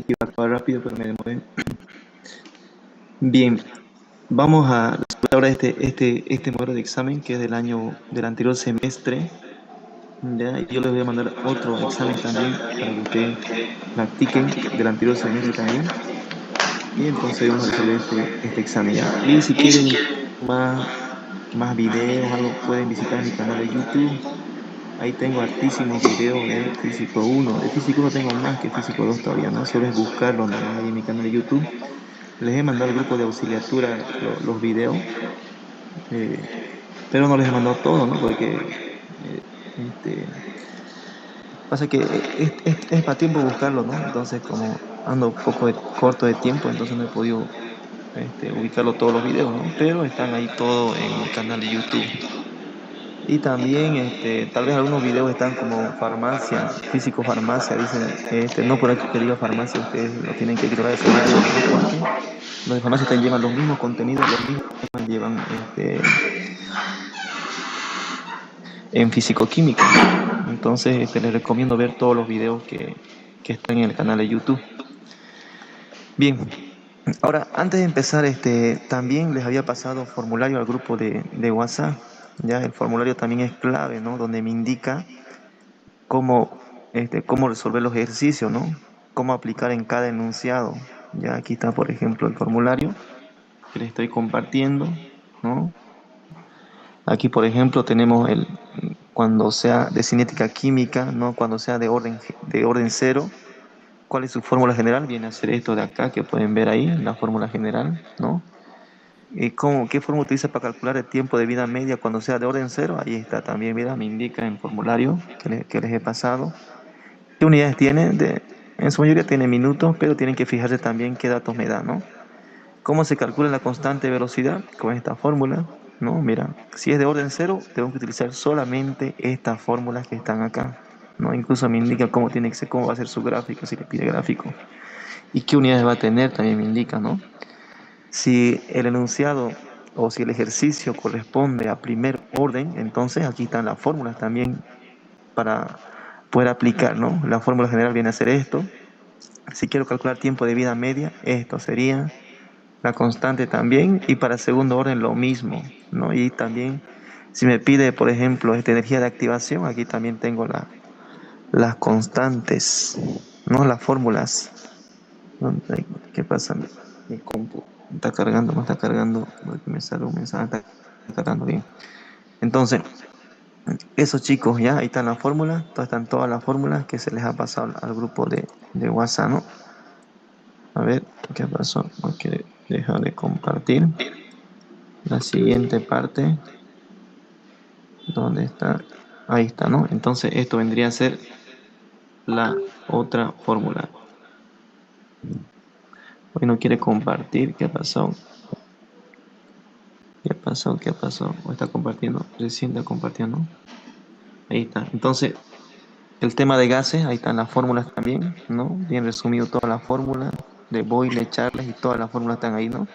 que iba a acabar rápido, pero me demoré. Bien, vamos a resolver ahora este modelo de examen que es del anterior semestre. ¿Ya? Y yo les voy a mandar otro examen también para que ustedes practiquen del anterior semestre también. Y entonces vamos a resolver este examen, ¿ya? Y si quieren más, más videos, algo, pueden visitar mi canal de YouTube. Ahí tengo hartísimos videos de Físico 1. De Físico 1 tengo más que Físico 2 todavía, ¿no? Solo es buscarlo nomás ahí en mi canal de YouTube. Les he mandado al grupo de auxiliatura los videos, eh, pero no les he mandado todo, ¿no? Porque este, pasa que es para tiempo buscarlo, ¿no? Entonces, como ando un poco corto de tiempo, entonces no he podido ubicarlo todos los videos, ¿no? Pero están ahí todos en mi canal de YouTube. Y también, tal vez algunos videos están como farmacia, físico farmacia, dicen, no por que diga farmacia, ustedes lo tienen que ignorar esos videos, ¿no? Porque los de farmacia también llevan los mismos contenidos, los mismos temas llevan en físico-química. Entonces, les recomiendo ver todos los videos que están en el canal de YouTube. Bien, ahora, antes de empezar, también les había pasado formulario al grupo de WhatsApp. Ya, el formulario también es clave, ¿no? Donde me indica cómo resolver los ejercicios, ¿no? Cómo aplicar en cada enunciado. Ya aquí está, por ejemplo, el formulario que les estoy compartiendo, ¿no? Aquí, por ejemplo, tenemos cuando sea de cinética química, ¿no? Cuando sea de orden cero, ¿cuál es su fórmula general? Viene a ser esto de acá que pueden ver ahí, la fórmula general, ¿no? ¿Qué fórmula utiliza para calcular el tiempo de vida media cuando sea de orden cero? Ahí está también, mira, me indica en el formulario que les he pasado. ¿Qué unidades tiene? En su mayoría tiene minutos, pero tienen que fijarse también qué datos me da, ¿no? ¿Cómo se calcula la constante de velocidad? Con esta fórmula, ¿no? Mira, si es de orden cero, tengo que utilizar solamente estas fórmulas que están acá, ¿no? Incluso me indica cómo tiene que ser, cómo va a ser su gráfico, si le pide gráfico. Y qué unidades va a tener, también me indica, ¿no? Si el enunciado o si el ejercicio corresponde a primer orden, entonces aquí están las fórmulas también para poder aplicar, ¿no? La fórmula general viene a ser esto. Si quiero calcular tiempo de vida media, esto sería la constante también. Y para segundo orden lo mismo, ¿no? Y también, si me pide, por ejemplo, esta energía de activación, aquí también tengo las constantes, ¿no? Las fórmulas. ¿Qué pasa? Mi compu está cargando, no está cargando, porque me sale un mensaje, está cargando bien. Entonces, esos chicos, ya, ahí están las fórmulas, están todas las fórmulas que se les ha pasado al grupo de WhatsApp, ¿no? A ver, ¿qué pasó? Ok, dejar de compartir. La siguiente parte, ¿dónde está? Ahí está, ¿no? Entonces, esto vendría a ser la otra fórmula. Hoy no quiere compartir, ¿qué pasó? ¿Qué pasó? ¿Qué pasó? ¿O está compartiendo? Recién está compartiendo. Ahí está. Entonces, el tema de gases, ahí están las fórmulas también, ¿no? Bien resumido todas las fórmulas de Boyle, Charles y todas las fórmulas están ahí, ¿no?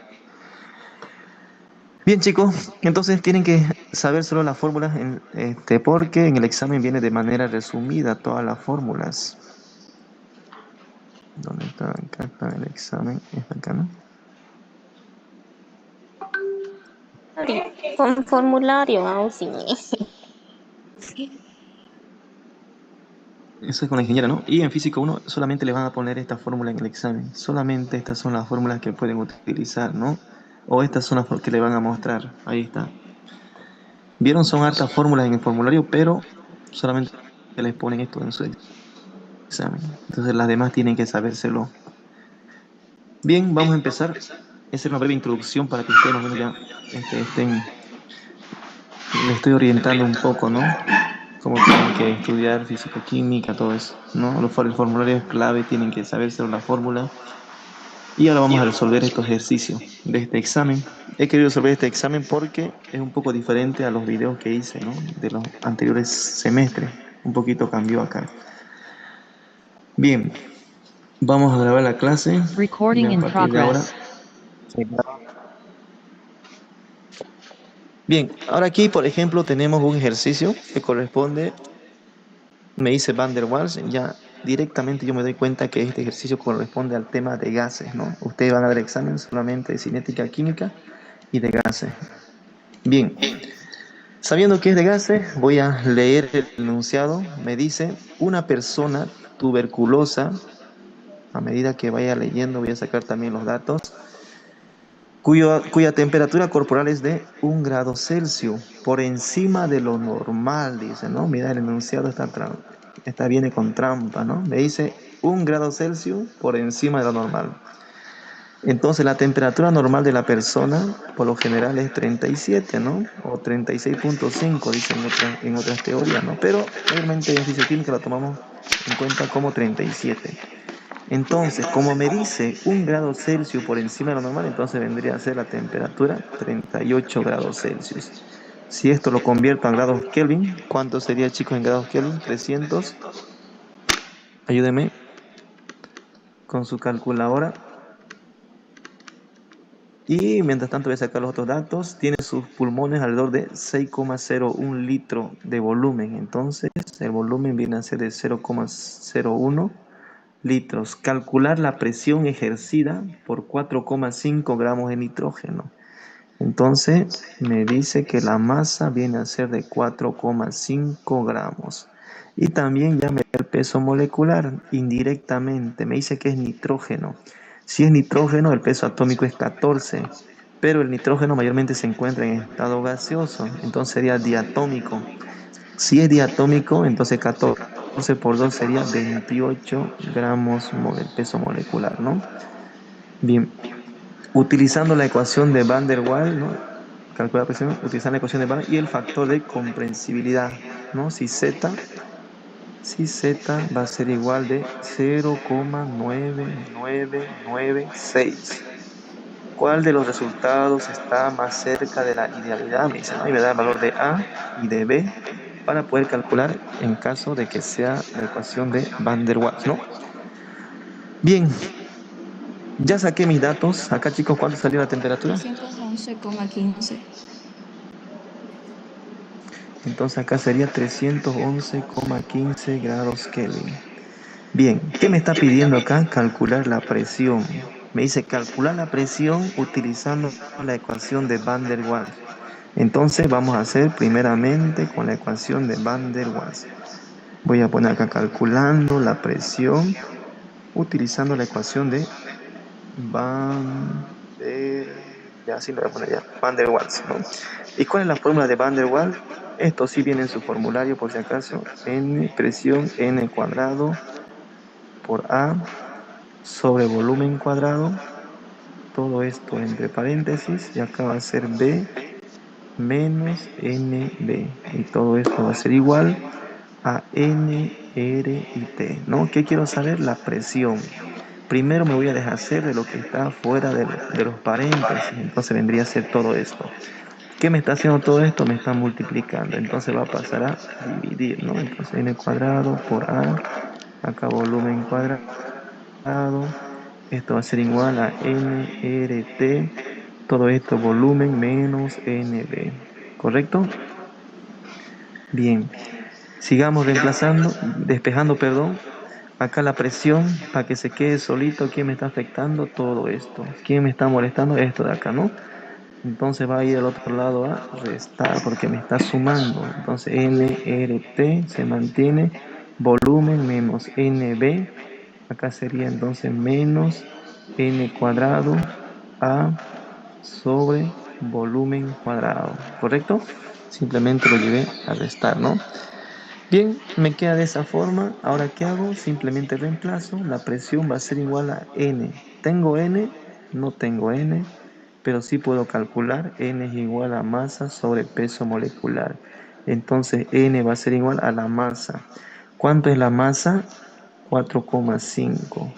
Bien, chicos, entonces tienen que saber solo las fórmulas, porque en el examen viene de manera resumida todas las fórmulas. ¿Dónde está? Acá está el examen, está acá, ¿no? Con formulario, sí. Eso es con la ingeniera, ¿no? Y en física 1 solamente le van a poner esta fórmula en el examen. Solamente estas son las fórmulas que pueden utilizar, ¿no? O estas son las que le van a mostrar. Ahí está. Vieron, son hartas fórmulas en el formulario, pero solamente les ponen esto en su examen. Entonces las demás tienen que sabérselo. Bien, vamos a empezar. Esa es una breve introducción para que ustedes más o menos ya estén. Les estoy orientando un poco, ¿no? Cómo tienen que estudiar físico-química, todo eso, ¿no? El formulario es clave, tienen que sabérselo la fórmula. Y ahora vamos a resolver estos ejercicios de este examen. He querido resolver este examen porque es un poco diferente a los videos que hice, ¿no? De los anteriores semestres. Un poquito cambió acá. Bien, vamos a grabar la clase. Recording Ya a in partir de ahora. progress. Bien, ahora aquí, por ejemplo, tenemos un ejercicio que corresponde, me dice Van der Waals, ya directamente yo me doy cuenta que este ejercicio corresponde al tema de gases, ¿no? Ustedes van a dar examen solamente de cinética química y de gases. Bien, sabiendo que es de gases, voy a leer el enunciado. Me dice, una persona tuberculosa, a medida que vaya leyendo voy a sacar también los datos, cuya temperatura corporal es de 1 grado Celsius, por encima de lo normal, dice, ¿no? Mira, el enunciado está viene con trampa, ¿no? Me dice 1 grado Celsius por encima de lo normal. Entonces, la temperatura normal de la persona, por lo general, es 37, ¿no? O 36,5, dicen en otras teorías, ¿no? Pero, mayormente en fisicoquímica la tomamos en cuenta como 37. Entonces, como me dice 1 grado Celsius por encima de lo normal, entonces vendría a ser la temperatura 38 grados Celsius. Si esto lo convierto a grados Kelvin, ¿cuánto sería, chicos, en grados Kelvin? 300. Ayúdeme con su calculadora. Y mientras tanto voy a sacar los otros datos. Tiene sus pulmones alrededor de 6,01 litros de volumen. Entonces, el volumen viene a ser de 0,01 litros. Calcular la presión ejercida por 4,5 gramos de nitrógeno. Entonces me dice que la masa viene a ser de 4,5 gramos. Y también ya me da el peso molecular indirectamente. Me dice que es nitrógeno. Si es nitrógeno, el peso atómico es 14. Pero el nitrógeno mayormente se encuentra en estado gaseoso. Entonces sería diatómico. Si es diatómico, entonces 14 por 2 sería 28 gramos de peso molecular, ¿no? Bien, utilizando la ecuación de Van der Waals, ¿no? Calcular la presión, utilizando la ecuación de Van der Waals y el factor de comprensibilidad, ¿no? Si Z va a ser igual de 0,9996. ¿Cuál de los resultados está más cerca de la idealidad? Me dice, ¿no? Y me da el valor de A y de B para poder calcular en caso de que sea la ecuación de Van der Waals, ¿no? Bien, ya saqué mis datos. Acá, chicos, ¿cuánto salió la temperatura? 311,15. Entonces acá sería 311,15 grados Kelvin. Bien, ¿qué me está pidiendo acá? Calcular la presión. Me dice calcular la presión utilizando la ecuación de Van der Waals. Entonces vamos a hacer primeramente con la ecuación de Van der Waals. Voy a poner acá calculando la presión utilizando la ecuación de Van der... Ya, así lo voy a poner ya. Van der Waals, ¿no? ¿Y cuál es la fórmula de Van der Waals? Esto sí viene en su formulario por si acaso. N, presión N cuadrado por A sobre volumen cuadrado. Todo esto entre paréntesis. Y acá va a ser B menos NB. Y todo esto va a ser igual a N, R y T, ¿no? ¿Qué quiero saber? La presión. Primero me voy a deshacer de lo que está fuera de los paréntesis. Entonces vendría a ser todo esto. ¿Qué me está haciendo todo esto? Me está multiplicando. Entonces va a pasar a dividir, ¿no? Entonces n cuadrado por A. Acá volumen cuadrado. Esto va a ser igual a nRT. Todo esto volumen menos NB. ¿Correcto? Bien. Sigamos reemplazando, despejando, perdón. Acá la presión, para que se quede solito, ¿quién me está afectando? Todo esto. ¿Quién me está molestando? Esto de acá, ¿no? Entonces va a ir al otro lado a restar, porque me está sumando. Entonces nRT se mantiene, volumen menos NB. Acá sería entonces menos N cuadrado A sobre volumen cuadrado. ¿Correcto? Simplemente lo llevé a restar, ¿no? Bien, me queda de esa forma. Ahora, ¿qué hago? Simplemente reemplazo. La presión va a ser igual a N. ¿Tengo N? No tengo N, pero sí puedo calcular. N es igual a masa sobre peso molecular. Entonces, N va a ser igual a la masa. ¿Cuánto es la masa? 4,5.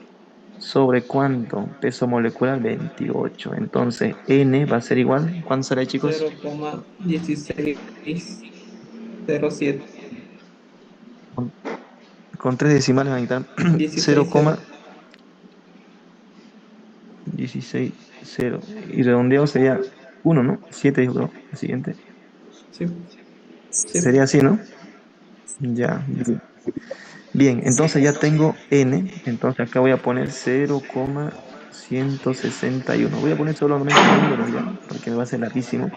¿Sobre cuánto? Peso molecular 28. Entonces, N va a ser igual. ¿Cuánto será, chicos? 0,1607. Con, con tres decimales van a quitar 16,0. 0,160. Y redondeado sería 1, ¿no? 7 dijo, creo. El siguiente. Sí, sí. Sería así, ¿no? Ya. Bien. Bien, entonces ya tengo n, entonces acá voy a poner 0,161. Voy a poner solamente números ya, porque me va a ser larguísimo.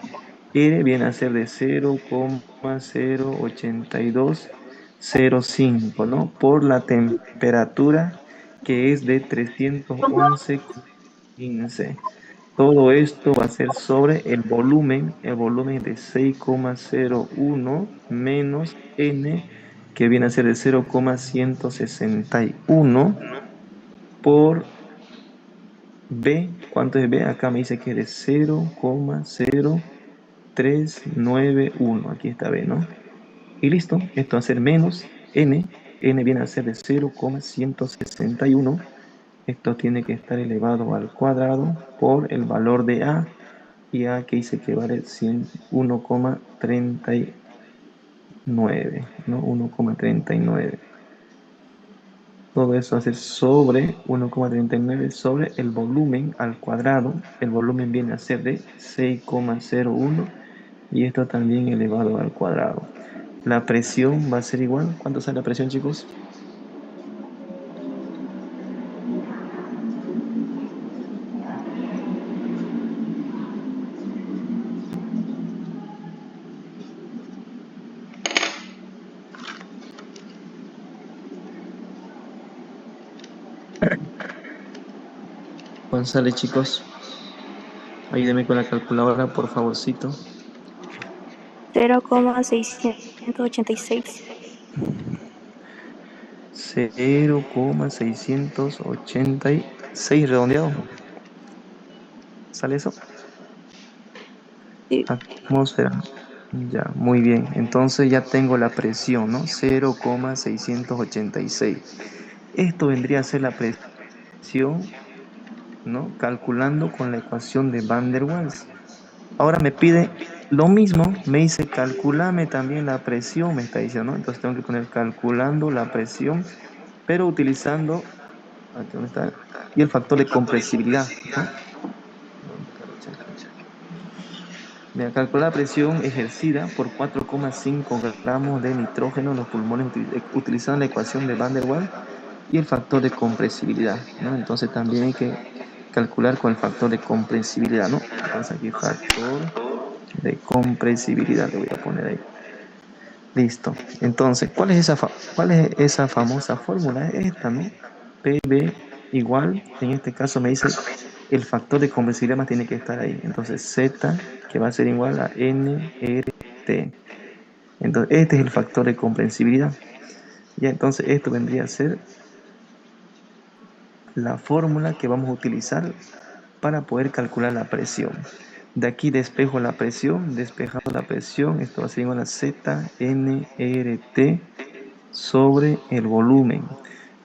R viene a ser de 0,08205, ¿no? Por la temperatura que es de 311,15. Todo esto va a ser sobre el volumen de 6,01 menos n, que viene a ser de 0,161 por B. ¿Cuánto es B? Acá me dice que es de 0,0391. Aquí está B, ¿no? Y listo, esto va a ser menos n. N viene a ser de 0,161. Esto tiene que estar elevado al cuadrado por el valor de A. Y A que dice que vale 1,39, ¿no? 1,39. Todo eso va a ser sobre 1,39 sobre el volumen al cuadrado. El volumen viene a ser de 6,01 y esto también elevado al cuadrado. La presión va a ser igual. ¿Cuánto sale la presión, chicos? ¿Cuánto sale, chicos? Ayúdenme con la calculadora, por favorcito. 0,686. 0,686 redondeado. ¿Sale eso? Sí. Atmósfera. Ya, muy bien. Entonces ya tengo la presión, ¿no? 0,686. Esto vendría a ser la presión, ¿no? Calculando con la ecuación de Van der Waals. Ahora me pide lo mismo, me dice calculame también la presión, me está diciendo, ¿no? Entonces tengo que poner calculando la presión, pero utilizando, aquí dónde está, y el factor de compresibilidad, ¿no? ¿Dónde está la chaca? Mira, calcular la presión ejercida por 4,5 gramos de nitrógeno en los pulmones utilizando la ecuación de Van der Waals y el factor de compresibilidad, ¿no? Entonces también hay que calcular con el factor de compresibilidad, ¿no? Entonces aquí factor de compresibilidad le voy a poner ahí. Listo. Entonces, ¿cuál es esa famosa fórmula? Esta, ¿no? PB igual, en este caso me dice el factor de compresibilidad más tiene que estar ahí. Entonces, Z, que va a ser igual a NRT. Entonces, este es el factor de comprensibilidad. Ya, entonces, esto vendría a ser la fórmula que vamos a utilizar para poder calcular la presión. De aquí despejo la presión, despejando la presión, esto va a ser igual a ZNRT sobre el volumen.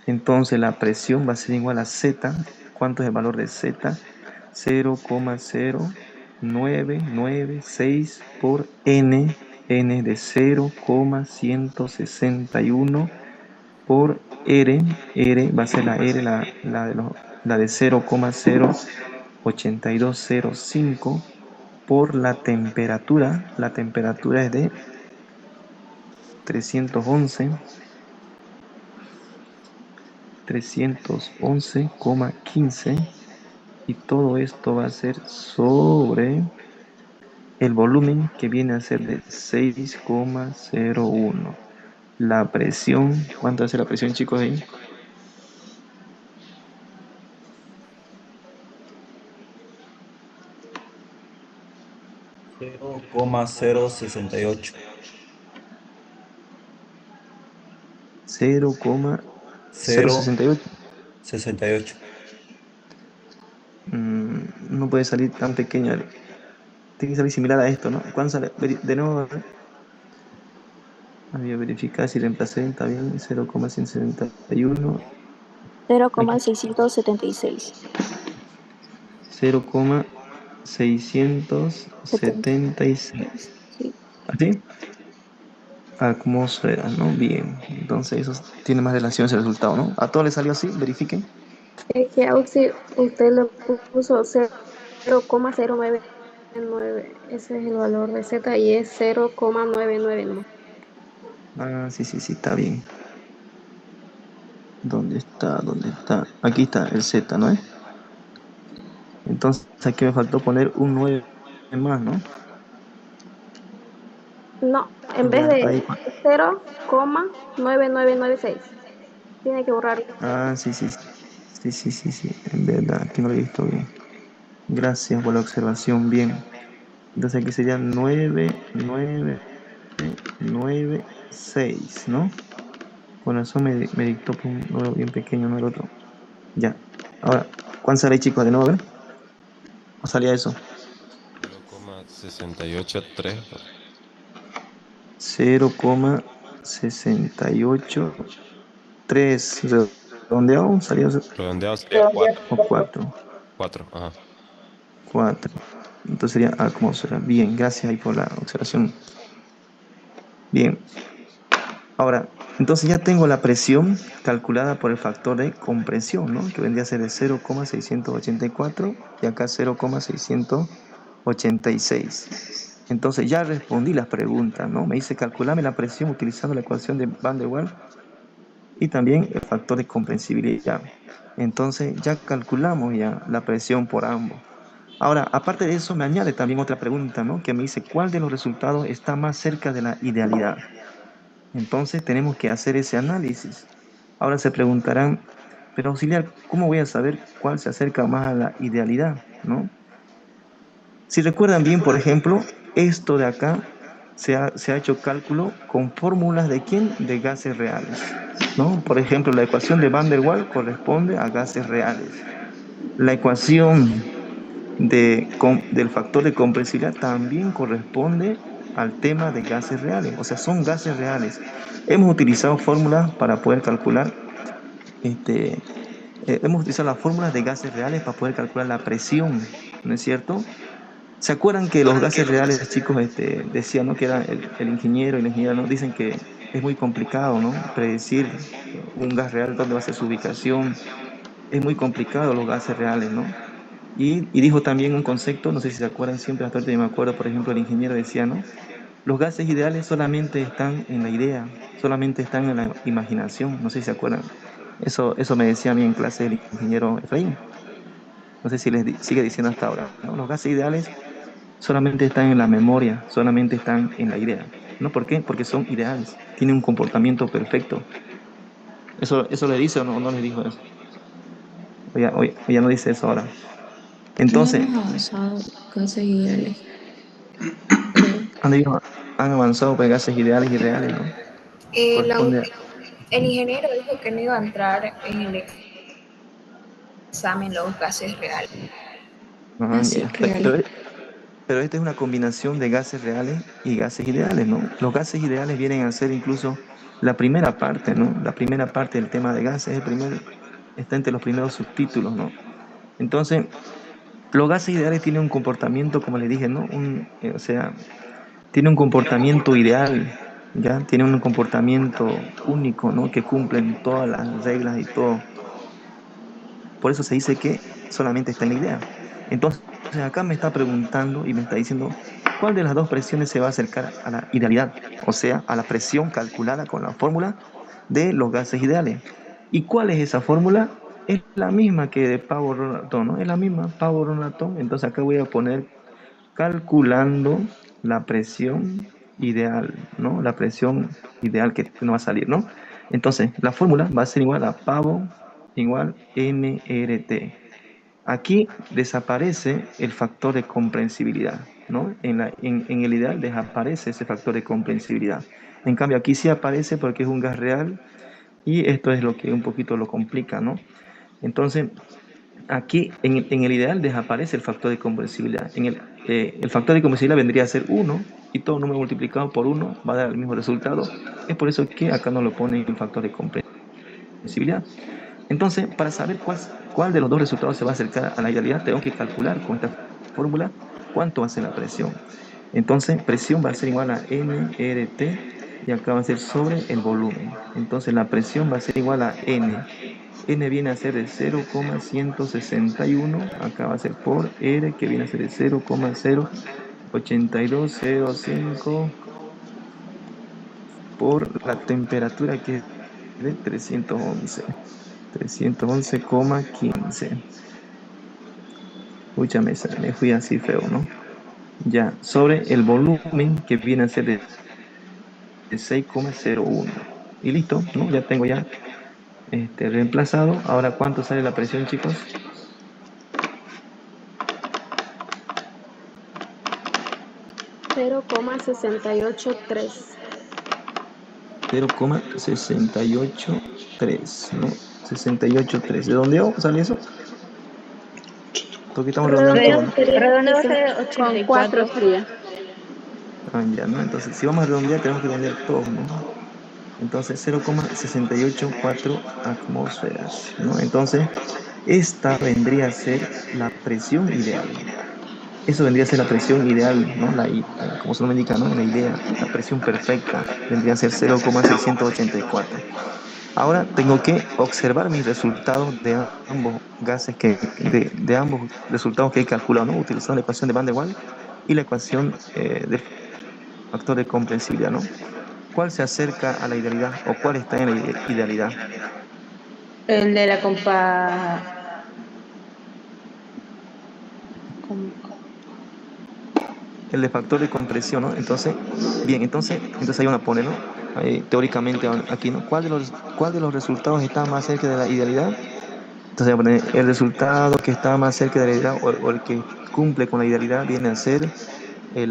Entonces la presión va a ser igual a Z. ¿Cuánto es el valor de Z? 0,0996 por N. N de 0,161 por R. R va a ser la R, la de 0,08205 por la temperatura. La temperatura es de 311,15 y todo esto va a ser sobre el volumen que viene a ser de 6,01. La presión, ¿cuánto hace la presión, chicos, ahí? Cero coma cero sesenta y ocho. 0,068. 0,68. No puede salir tan pequeña. Tiene que salir similar a esto, ¿no? ¿Cuánto sale? De nuevo, a ver. Voy a verificar si reemplacé, está bien, 0,171. Aquí, 0,676. 0,676. Sí. ¿Así? Atmósfera, ¿no? Bien. Entonces eso tiene más relación ese resultado, ¿no? ¿A todos les salió así? Verifiquen. Es que usted le puso 0,099. Ese es el valor de Z y es 0,99 nomás. Ah, sí, sí, sí, está bien. ¿Dónde está? ¿Dónde está? Aquí está el Z, ¿no es? Entonces aquí me faltó poner un 9 más, ¿no? No, en vez Ya, de ahí. 0,9996. Tiene que borrar. Ah, sí, sí, sí, sí, sí, sí, en verdad, aquí no lo he visto bien. Gracias por la observación, bien. Entonces aquí sería 9996, ¿no? Con razón me dictó por un número bien pequeño, no el otro. Ya. Ahora, ¿cuánto sale, chicos? De nuevo, a ver. ¿O salía eso? 0,683. 0,683. ¿Redondeado? ¿Salía eso? Redondeado sería 4. ¿O 4? 4, ajá. 4. Entonces sería A como será. Bien, gracias ahí por la observación. Bien. Ahora, entonces ya tengo la presión calculada por el factor de compresión, ¿no? Que vendría a ser de 0,684 y acá 0,686. Entonces ya respondí las preguntas, ¿no? Me dice calculame la presión utilizando la ecuación de Van der Waals y también el factor de comprensibilidad. Entonces ya calculamos ya la presión por ambos. Ahora, aparte de eso, me añade también otra pregunta, ¿no? Que me dice, ¿cuál de los resultados está más cerca de la idealidad? Entonces tenemos que hacer ese análisis. Ahora se preguntarán, pero auxiliar, ¿cómo voy a saber cuál se acerca más a la idealidad? ¿No? Si recuerdan bien, por ejemplo, esto de acá se ha hecho cálculo con fórmulas de quién? De gases reales. ¿No? Por ejemplo, la ecuación de Van der Waals corresponde a gases reales. La ecuación del factor de compresibilidad también corresponde al tema de gases reales, o sea, son gases reales. Hemos utilizado fórmulas para poder calcular, este, hemos utilizado las fórmulas de gases reales para poder calcular la presión, ¿no es cierto? ¿Se acuerdan que los gases reales, chicos, decían, ¿no? Que era el ingeniero y la ingeniera, ¿no? Dicen que es muy complicado, ¿no? Predecir un gas real, dónde va a ser su ubicación. Es muy complicado los gases reales, ¿no? Y dijo también un concepto, no sé si se acuerdan, siempre hasta ahorita yo me acuerdo, por ejemplo, el ingeniero decía, ¿no? Los gases ideales solamente están en la idea, solamente están en la imaginación, no sé si se acuerdan. Eso me decía a mí en clase el ingeniero Efraín. No sé si sigue diciendo hasta ahora, ¿no? Los gases ideales solamente están en la memoria, solamente están en la idea. ¿No? ¿Por qué? Porque son ideales, tienen un comportamiento perfecto. ¿Eso le dice o no le dijo eso? O ya no dice eso ahora. No Entonces, hemos avanzado gases ideales, creo. han, ido- han avanzado por gases ideales y reales, ¿no? La- Corresponde a... el ingeniero dijo que no iba a entrar en el examen los gases reales. Ajá, Así, ya. reales. Pero esta es una combinación de gases reales y gases ideales, ¿no? Los gases ideales vienen a ser incluso la primera parte, ¿no? La primera parte del tema de gases, está entre los primeros subtítulos, ¿no? Entonces, los gases ideales tienen un comportamiento, como le dije, ¿no? O sea, tiene un comportamiento ideal, ¿ya? Tiene un comportamiento único, ¿no? Que cumplen todas las reglas y todo. Por eso se dice que solamente está en la idea. Entonces, acá me está preguntando y me está diciendo, ¿cuál de las dos presiones se va a acercar a la idealidad? O sea, a la presión calculada con la fórmula de los gases ideales. ¿Y cuál es esa fórmula? Es la misma que de Pavo-Rolatón, ¿no? Es la misma, Pavo-Rolatón. Entonces acá voy a poner calculando la presión ideal, ¿no? La presión ideal que no va a salir, ¿no? Entonces, la fórmula va a ser igual a pavo igual nRT. Aquí desaparece el factor de comprensibilidad, ¿no? En el ideal desaparece ese factor de comprensibilidad. En cambio, aquí sí aparece porque es un gas real y esto es lo que un poquito lo complica, ¿no? Entonces, aquí en el ideal desaparece el factor de comprensibilidad. El factor de comprensibilidad vendría a ser uno y todo número multiplicado por uno va a dar el mismo resultado. Es por eso que acá no lo ponen en factor de comprensibilidad. Entonces, para saber cuál de los dos resultados se va a acercar a la idealidad, tengo que calcular con esta fórmula cuánto hace la presión. Entonces, presión va a ser igual a nRT y acá va a ser sobre el volumen. Entonces, la presión va a ser igual a N. N viene a ser de 0,161, acá va a ser por R, que viene a ser de 0,08205 por la temperatura que es de 311. 311,15. Pucha, me fui así feo, ¿no? Ya, sobre el volumen que viene a ser de 6,01. Y listo, ¿no? Ya tengo ya reemplazado. Ahora, ¿cuánto sale la presión, chicos? 0,683. 0,683, ¿no? 683. ¿De dónde sale eso? Porque estamos redondeando todo, Redondeo ¿no? sería Redondeo sería 4 84. sería. Ah, ya, ¿no? Entonces, si vamos a redondear, tenemos que redondear todo, ¿no? Entonces, 0,684 atmósferas, ¿no? Entonces, esta vendría a ser la presión ideal. Eso vendría a ser la presión ideal, ¿no? Como su nombre indica, ¿no? La idea, la presión perfecta vendría a ser 0,684. Ahora tengo que observar mis resultados de ambos gases de ambos resultados que he calculado, ¿no? Utilizando la ecuación de Van der Waals y la ecuación del factor de comprensibilidad, ¿no? ¿Cuál se acerca a la idealidad o cuál está en la idealidad? El de la compa... com- El de factor de compresión, ¿no? Entonces, bien, entonces ahí uno pone, ¿no? Ahí, teóricamente aquí, ¿no? ¿Cuál de los resultados está más cerca de la idealidad? Entonces voy a poner el resultado que está más cerca de la idealidad o el que cumple con la idealidad viene a ser el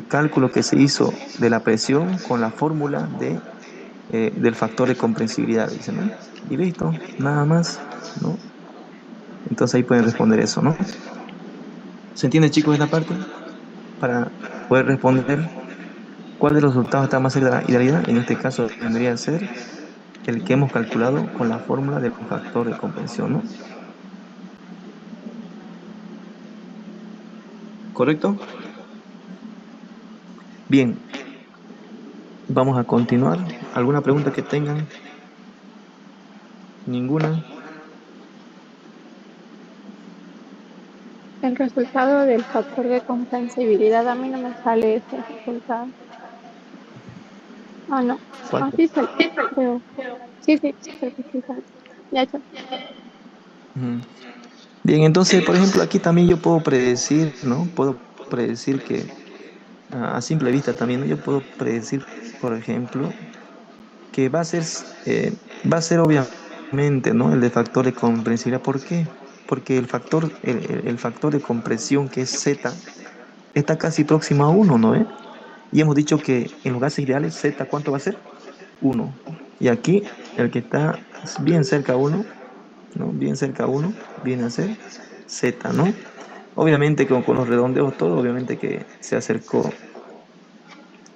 cálculo que se hizo de la presión con la fórmula del factor de comprensibilidad, dice, ¿no? Y listo, nada más, ¿no? Entonces ahí pueden responder eso, ¿no? ¿Se entiende, chicos, esta parte? Para poder responder cuál de los resultados está más cerca de la idealidad, en este caso vendría a ser el que hemos calculado con la fórmula del factor de comprensión, ¿no? ¿Correcto? Bien, vamos a continuar. ¿Alguna pregunta que tengan? ¿Ninguna? El resultado del factor de comprensibilidad, a mí no me sale ese resultado. Ah, no. ¿Cuál? Ah, sí sale, creo. Sí, sí, creo que sí sale. Ya está. Ujú. Bien, entonces, por ejemplo, aquí también yo puedo predecir, ¿no? Puedo predecir que, a simple vista también, ¿no? Yo puedo predecir, por ejemplo, que va a ser obviamente, ¿no? El de factor de comprensibilidad. ¿Por qué? Porque el factor de compresión, que es Z, está casi próximo a uno, ¿no? Y hemos dicho que en los gases ideales, Z, ¿cuánto va a ser? Uno. Y aquí, el que está bien cerca a uno, ¿no? Bien cerca a uno, viene a ser Z, ¿no? Obviamente con los redondeos todo, obviamente que se acercó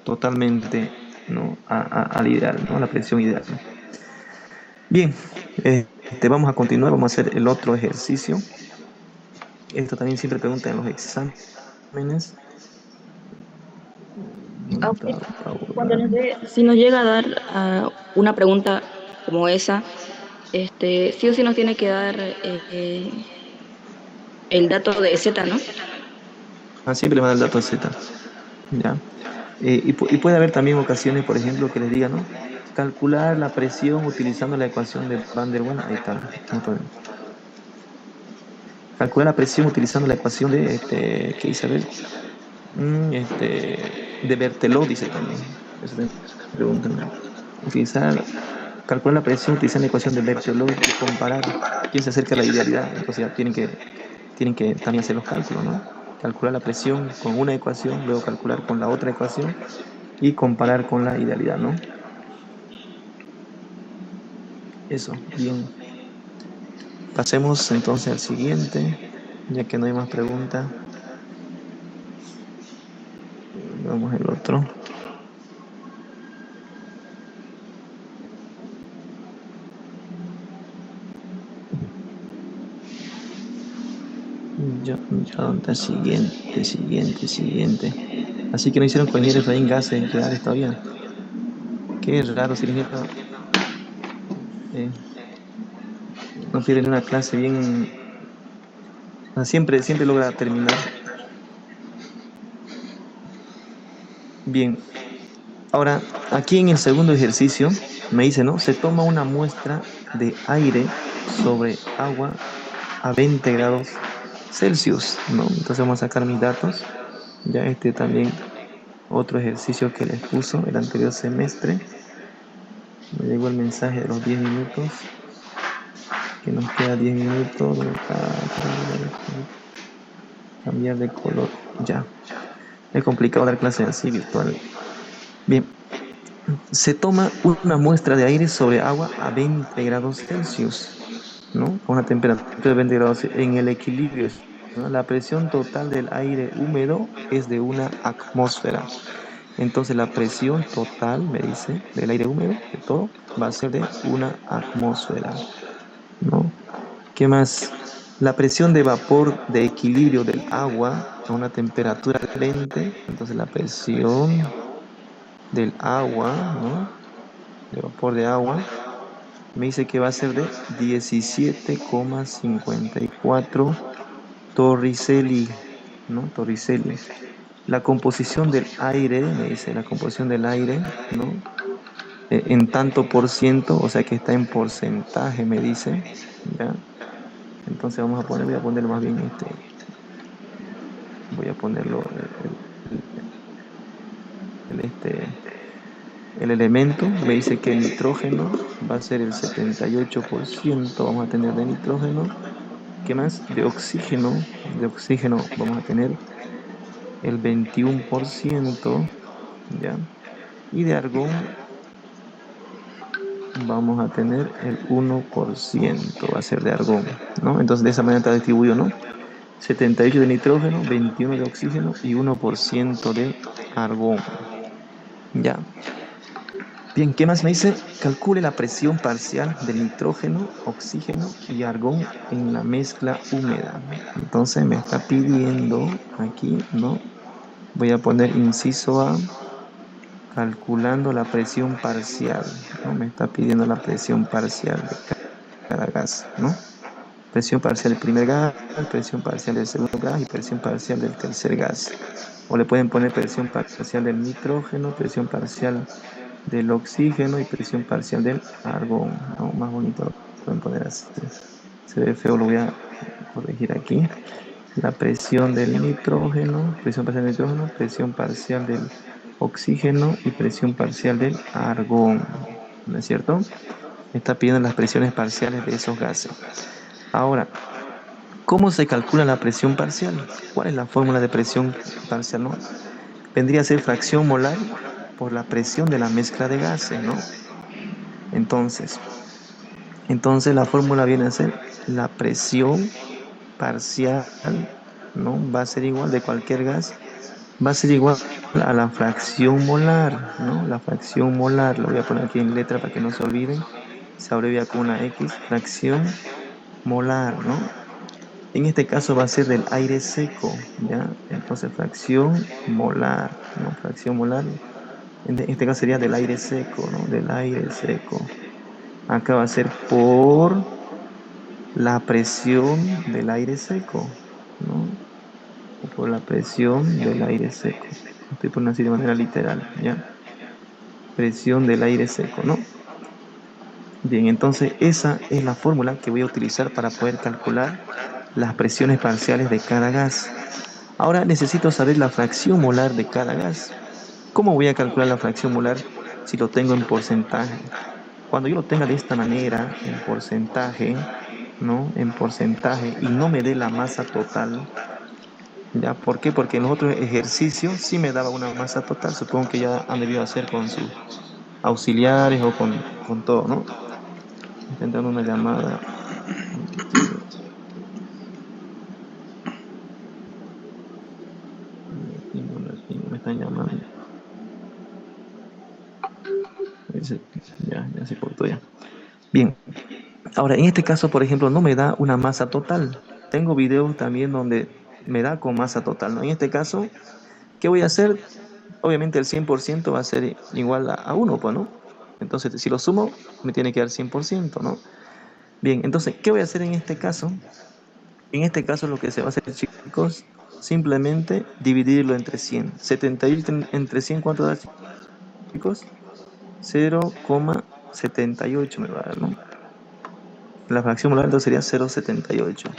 totalmente, ¿no? Al ideal, ¿no? A la presión ideal. Bien, vamos a continuar, vamos a hacer el otro ejercicio. Esto también siempre preguntan en los exámenes. a usted, cuando Tabla. si nos llega a dar una pregunta como esa, sí o sí nos tiene que dar el dato de Z, ¿no? Ah, siempre le van a dar el dato Z, ¿ya? Y puede haber también ocasiones, por ejemplo, que les diga, ¿no? Calcular la presión utilizando la ecuación de Van der Waals. Ahí está. Calcular la presión utilizando la ecuación ¿qué dice? A ver, de Berthelot, dice también. Eso te preguntan, ¿no? Calcular la presión utilizando la ecuación de Berthelot y comparar quién se acerca a la idealidad. Entonces ya tienen que también hacer los cálculos, ¿no? Calcular la presión con una ecuación, luego calcular con la otra ecuación y comparar con la idealidad, ¿no? Eso, bien. Pasemos entonces al siguiente, ya que no hay más preguntas. Vamos al otro. ¿A dónde está? Siguiente. Así que no hicieron con el ingeniero Efraín gases reales todavía. Qué raro, si el ingeniero no pierde ni una clase bien. Siempre logra terminar. Bien. Ahora, aquí en el segundo ejercicio me dice, ¿no? Se toma una muestra de aire sobre agua a 20 grados Celsius, ¿no? Entonces vamos a sacar mis datos. Ya este también, otro ejercicio que les puso el anterior semestre. Me llegó el mensaje de los 10 minutos. Que nos queda 10 minutos. ¿Dónde está? Cambiar de color. Ya. Es complicado dar clases así virtual. Bien. Se toma una muestra de aire sobre agua a 20 grados Celsius, ¿no? A una temperatura de 20 grados en el equilibrio, ¿no? La presión total del aire húmedo es de una atmósfera. Entonces la presión total, me dice, del aire húmedo, de todo, va a ser de una atmósfera, ¿no? ¿Qué más? La presión de vapor de equilibrio del agua a una temperatura caliente, entonces la presión del agua, ¿no? De vapor de agua, me dice que va a ser de 17,54 torricelli, ¿no? Torricelli. La composición del aire, me dice, la composición del aire, ¿no? En tanto por ciento, o sea que está en porcentaje, me dice, ¿ya? Entonces vamos a poner, voy a ponerlo más bien voy a ponerlo el elemento, me dice que el nitrógeno va a ser el 78%, vamos a tener de nitrógeno. ¿Qué más? De oxígeno vamos a tener el 21%, ¿ya? Y de argón vamos a tener el 1%, va a ser de argón, ¿no? Entonces de esa manera está distribuido, ¿no? 78 de nitrógeno, 21 de oxígeno y 1% de argón, ¿ya? Bien, ¿qué más me dice? Calcule la presión parcial del nitrógeno, oxígeno y argón en la mezcla húmeda. Entonces me está pidiendo aquí, ¿no? Voy a poner inciso A, calculando la presión parcial, ¿no? Me está pidiendo la presión parcial de cada gas, ¿no? Presión parcial del primer gas, presión parcial del segundo gas y presión parcial del tercer gas. O le pueden poner presión parcial del nitrógeno, presión parcial del oxígeno y presión parcial del argón, ¿no? Más bonito lo pueden poner así. Se ve feo, lo voy a corregir aquí. La presión del nitrógeno, presión parcial del nitrógeno, presión parcial del oxígeno y presión parcial del argón, ¿no es cierto? Me está pidiendo las presiones parciales de esos gases. Ahora, ¿cómo se calcula la presión parcial? ¿Cuál es la fórmula de presión parcial, no? Vendría a ser fracción molar por la presión de la mezcla de gases, ¿no? Entonces la fórmula viene a ser la presión parcial, ¿no? Va a ser igual de cualquier gas, va a ser igual a la fracción molar, ¿no? La fracción molar, lo voy a poner aquí en letra para que no se olviden, se abrevia con una X, fracción molar, ¿no? En este caso va a ser del aire seco, ¿ya? Entonces fracción molar, ¿no? Fracción molar. En este caso sería del aire seco, ¿no? Del aire seco. Acá va a ser por la presión del aire seco, ¿no? O por la presión del aire seco. Estoy poniendo así de manera literal, ¿ya? Presión del aire seco, ¿no? Bien, entonces esa es la fórmula que voy a utilizar para poder calcular las presiones parciales de cada gas. Ahora necesito saber la fracción molar de cada gas. ¿Cómo voy a calcular la fracción molar si lo tengo en porcentaje? Cuando yo lo tenga de esta manera, en porcentaje, ¿no? En porcentaje, y no me dé la masa total, ¿ya? ¿Por qué? Porque en los otros ejercicios sí me daba una masa total. Supongo que ya han debido hacer con sus auxiliares o con todo, ¿no? Estoy entrando una llamada. Me están llamando. Ya se cortó ya. Bien. Ahora, en este caso, por ejemplo, no me da una masa total. Tengo videos también donde me da con masa total, ¿no? En este caso, ¿qué voy a hacer? Obviamente el 100% va a ser igual a 1, pues, ¿no? Entonces, si lo sumo, me tiene que dar 100%, ¿no? Bien, entonces, ¿qué voy a hacer en este caso? En este caso lo que se va a hacer, chicos, simplemente dividirlo entre 100. 78 entre 100, ¿cuánto da? chicos? 0,78 me va a dar, ¿no? La fracción molar entonces sería 0,78.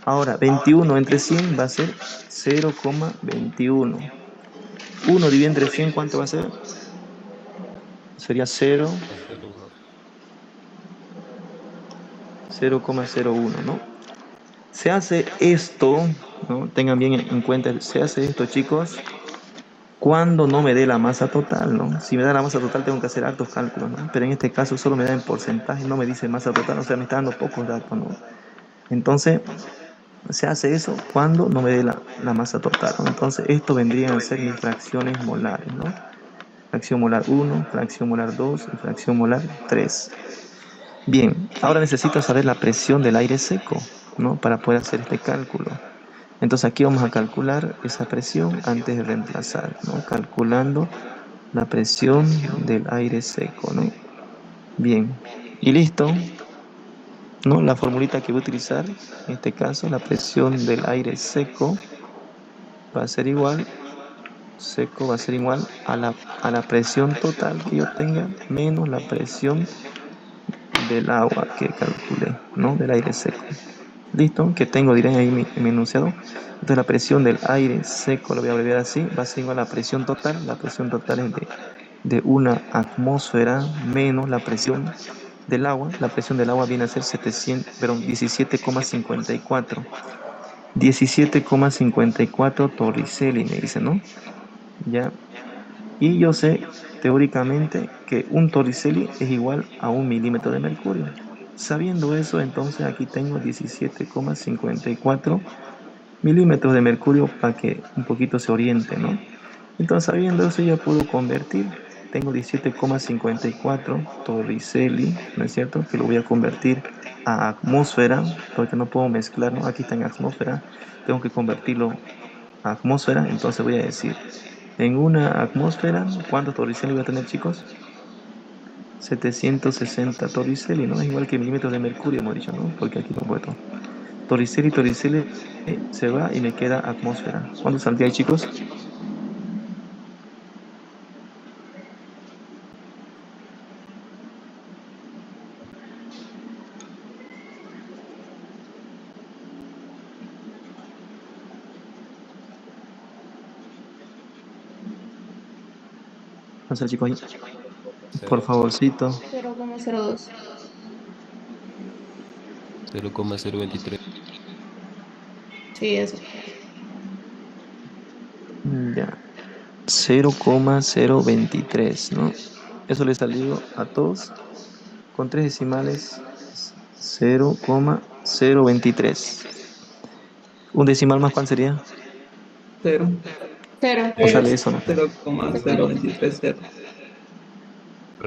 Ahora, 21 entre 100 va a ser 0,21. 1 dividido entre 100, ¿cuánto va a ser? Sería 0,01, ¿no? Se hace esto, ¿no? Tengan bien en cuenta, se hace esto, chicos, cuando no me dé la masa total, ¿no? Si me da la masa total tengo que hacer hartos cálculos, ¿no? Pero en este caso solo me da en porcentaje, no me dice masa total, o sea, me está dando pocos datos, ¿no? Entonces, se hace eso cuando no me dé la masa total, ¿no? Entonces, esto vendrían a ser mis fracciones molares, ¿no? Fracción molar 1, fracción molar 2 y fracción molar 3. Bien, ahora necesito saber la presión del aire seco, ¿no? Para poder hacer este cálculo. Entonces aquí vamos a calcular esa presión antes de reemplazar, ¿no? Calculando la presión del aire seco, ¿no? Bien, y listo, ¿no? La formulita que voy a utilizar, en este caso, la presión del aire seco va a ser igual, a la presión total que yo tenga menos la presión del agua que calculé, ¿no? Del aire seco. Listo, que tengo, diré ahí mi enunciado. Entonces la presión del aire seco, lo voy a abreviar así, va a ser igual a la presión total. La presión total es de una atmósfera menos la presión del agua. La presión del agua viene a ser 17,54. 17,54 torricelli, me dice, ¿no? Ya. Y yo sé teóricamente que un torricelli es igual a 1 milímetro de mercurio. Sabiendo eso, entonces aquí tengo 17,54 milímetros de mercurio para que un poquito se oriente, ¿no? Entonces, sabiendo eso, ya puedo convertir. Tengo 17,54 torricelli, ¿no es cierto? Que lo voy a convertir a atmósfera, porque no puedo mezclar, ¿no? Aquí está en atmósfera, tengo que convertirlo a atmósfera, entonces voy a decir, en una atmósfera, ¿cuántos torricelli voy a tener, chicos? 760 torricelli, ¿no? Es igual que milímetros de mercurio, hemos dicho, ¿no? Porque aquí lo he puesto. Torricelli se va y me queda atmósfera. ¿Cuánto saldría ahí, chicos? ¿Cuánto sale, chicos, ahí? Por favorcito. 0,02. 0,023. Sí, eso. Ya. 0,023, ¿no? Eso le salió a todos con tres decimales. 0,023. Un decimal más, ¿cuál sería? Cero. Cero. ¿O sale eso, no? 0,023.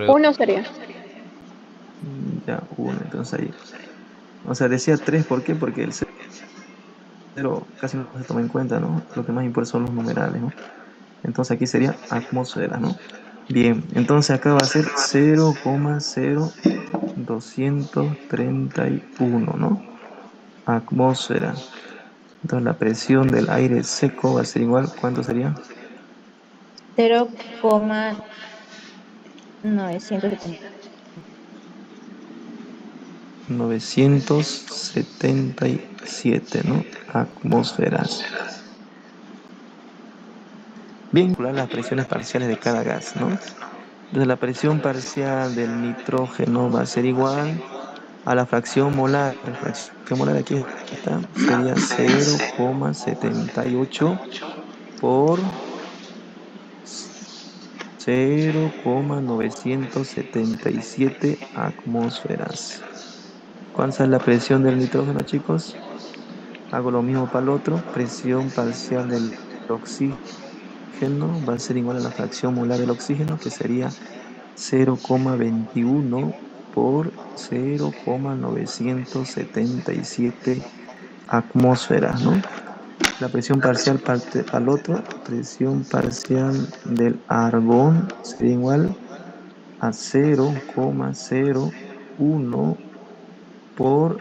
Uno sería. Ya, 1, entonces ahí. O sea, decía 3, ¿por qué? Porque el 0 casi no se toma en cuenta, ¿no? Lo que más importa son los numerales, ¿no? Entonces aquí sería atmósfera, ¿no? Bien, entonces acá va a ser 0,0231, ¿no? Atmósfera. Entonces la presión del aire seco va a ser igual, ¿cuánto sería? 0,970. 977, ¿no? Atmósferas. Bien, calcular las presiones parciales de cada gas, ¿no? Entonces la presión parcial del nitrógeno va a ser igual a la fracción molar. La fracción molar aquí está, sería 0,78 por 0,977 atmósferas. ¿Cuánta es la presión del nitrógeno, chicos? Hago lo mismo para el otro. Presión parcial del oxígeno va a ser igual a la fracción molar del oxígeno, que sería 0,21 por 0,977 atmósferas, ¿no? La presión parcial parte al otro, presión parcial del argón sería igual a 0,01 por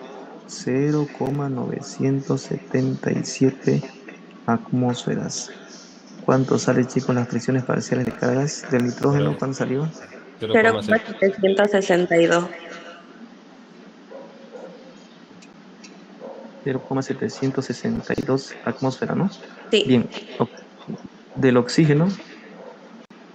0,977 atmósferas. ¿Cuánto sale, chicos, las presiones parciales de cada gas? Del nitrógeno, ¿cuánto salió? 0,7. 0,762. 0,762 atmósfera, ¿no? Sí. Bien. Del oxígeno,